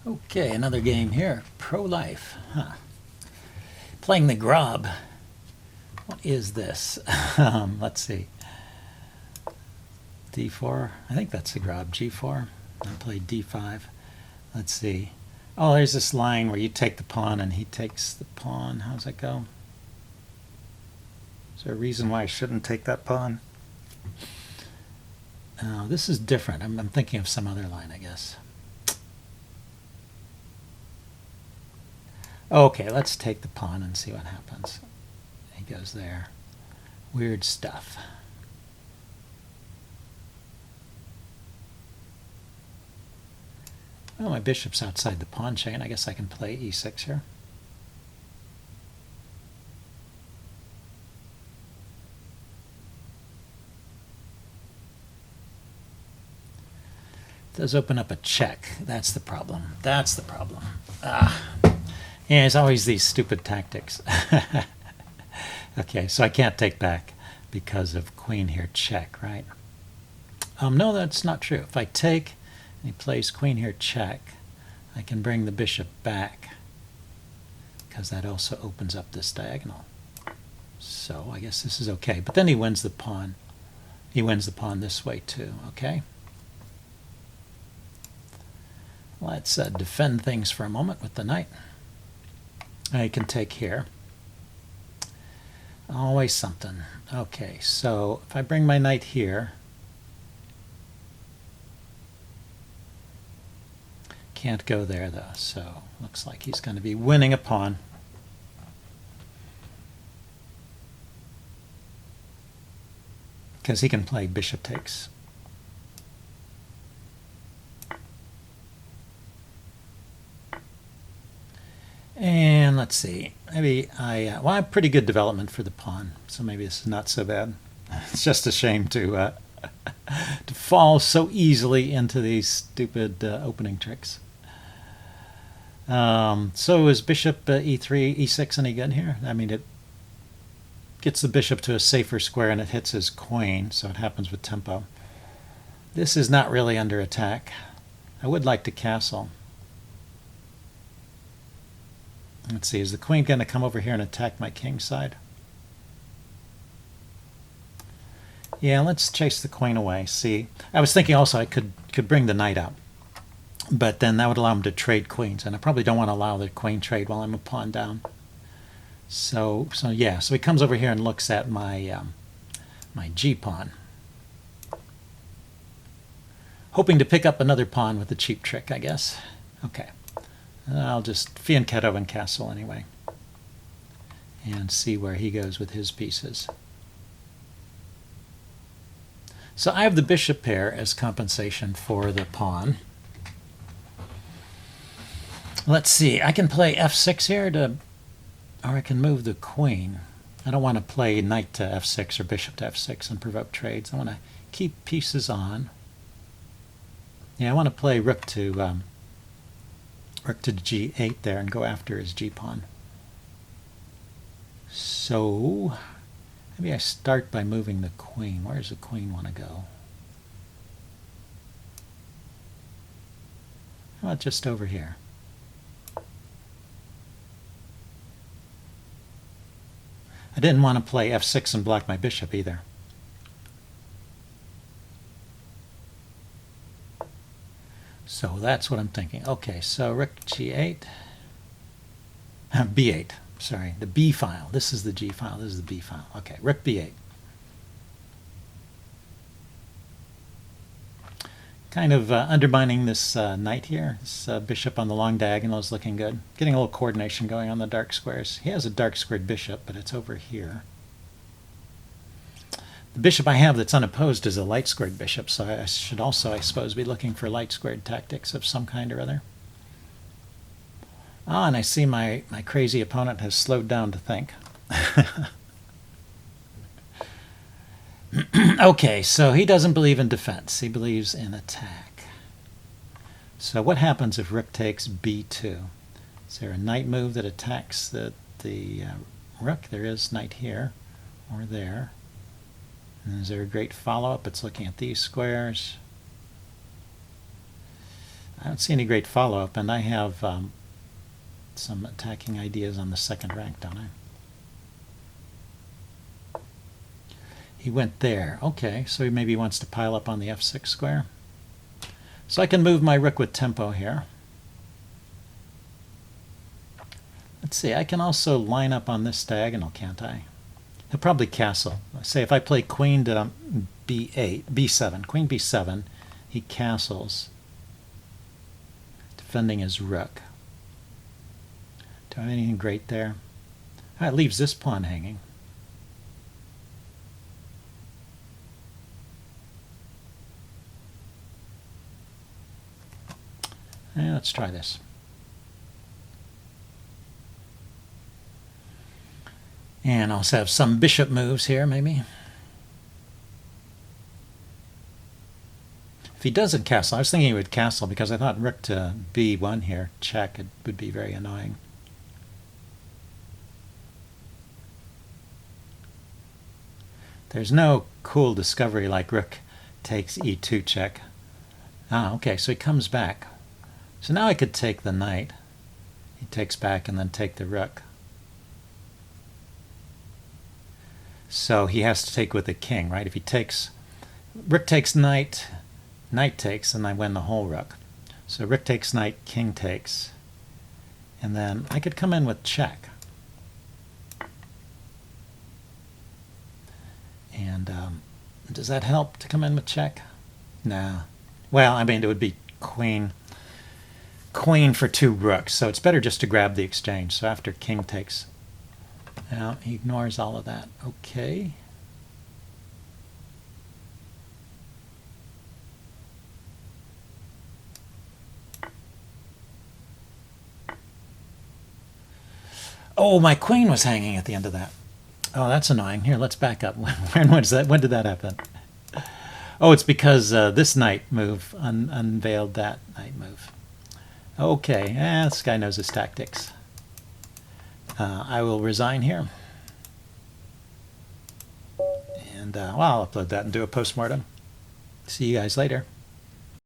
Okay, another game here. Pro-life. Huh. Playing the Grob. What is this? Let's see. D4. I think that's the Grob. G4. I played D5. Let's see. Oh, there's this line where you take the pawn and he takes the pawn. How's that go? Is there a reason why I shouldn't take that pawn? This is different. I'm thinking of some other line, I guess. Okay, let's take the pawn and see what happens. He goes there. Weird stuff. Oh, my bishop's outside the pawn chain. I guess I can play e6 here. It does open up a check. That's the problem. That's the problem. Yeah, it's always these stupid tactics. Okay, so I can't take back because of queen here check, right? No, that's not true. If I take and he plays queen here check, I can bring the bishop back because that also opens up this diagonal. So I guess this is okay. But then he wins the pawn. He wins the pawn this way too, okay? Let's defend things for a moment with the knight. I can take here. Always something. Okay, so if I bring my knight here, can't go there though, so looks like he's going to be winning a pawn. Because he can play bishop takes. And let's see, maybe well, I have pretty good development for the pawn, so maybe this is not so bad. It's just a shame to fall so easily into these stupid opening tricks. So is bishop e3, e6 any good here? I mean, it gets the bishop to a safer square and it hits his queen, so it happens with tempo. This is not really under attack. I would like to castle. Let's see, is the queen going to come over here and attack my king side? Yeah, let's chase the queen away. See, I was thinking also I could bring the knight out, but then that would allow him to trade queens, and I probably don't want to allow the queen trade while I'm a pawn down. So yeah, so he comes over here and looks at my my g pawn, hoping to pick up another pawn with a cheap trick, I guess. Okay. I'll just fianchetto and castle anyway and see where he goes with his pieces. So I have the bishop pair as compensation for the pawn. Let's see, I can play f6 here or I can move the queen. I don't want to play knight to f6 or bishop to f6 and provoke trades. I want to keep pieces on. Yeah, I want to play rook to g8 there and go after his g-pawn. So maybe I start by moving the queen. Where does the queen want to go? How about just over here? I didn't want to play f6 and block my bishop either. So that's what I'm thinking. Okay, so rook g8, b8, sorry, the b file. This is the g file, this is the b file. Okay, rook b8. Kind of undermining this knight here. This bishop on the long diagonal is looking good. Getting a little coordination going on the dark squares. He has a dark squared bishop, but it's over here. The bishop I have that's unopposed is a light squared bishop, so I should also, I suppose, be looking for light squared tactics of some kind or other. Ah, and I see my crazy opponent has slowed down to think. Okay, so he doesn't believe in defense. He believes in attack. So what happens if rook takes b2? Is there a knight move that attacks the rook? There is knight here or there. And is there a great follow-up? It's looking at these squares. I don't see any great follow-up, and I have some attacking ideas on the second rank, don't I? He went there. Okay, so he maybe wants to pile up on the f6 square. So I can move my rook with tempo here. Let's see, I can also line up on this diagonal, can't I? He'll probably castle. Say if I play queen to b8, b7, queen b7, he castles, defending his rook. Do I have anything great there? It leaves this pawn hanging. Let's try this. And I'll also have some bishop moves here, maybe. If he doesn't castle, I was thinking he would castle because I thought rook to b1 here, check, it would be very annoying. There's no cool discovery like rook takes e2 check. Ah, okay, so he comes back. So now I could take the knight. He takes back and then take the rook. So he has to take with the king, right? If he takes, rook takes knight, knight takes, and I win the whole rook. So rook takes knight, king takes, and then I could come in with check. And does that help to come in with check? No. Well, I mean, it would be queen for 2 rooks, so it's better just to grab the exchange. So after king takes, now he ignores all of that. Okay. Oh, my queen was hanging at the end of that. Oh, that's annoying. Here, let's back up. When did that happen? Oh, it's because this knight move unveiled that knight move. Okay, this guy knows his tactics. I will resign here. And well, I'll upload that and do a postmortem. See you guys later.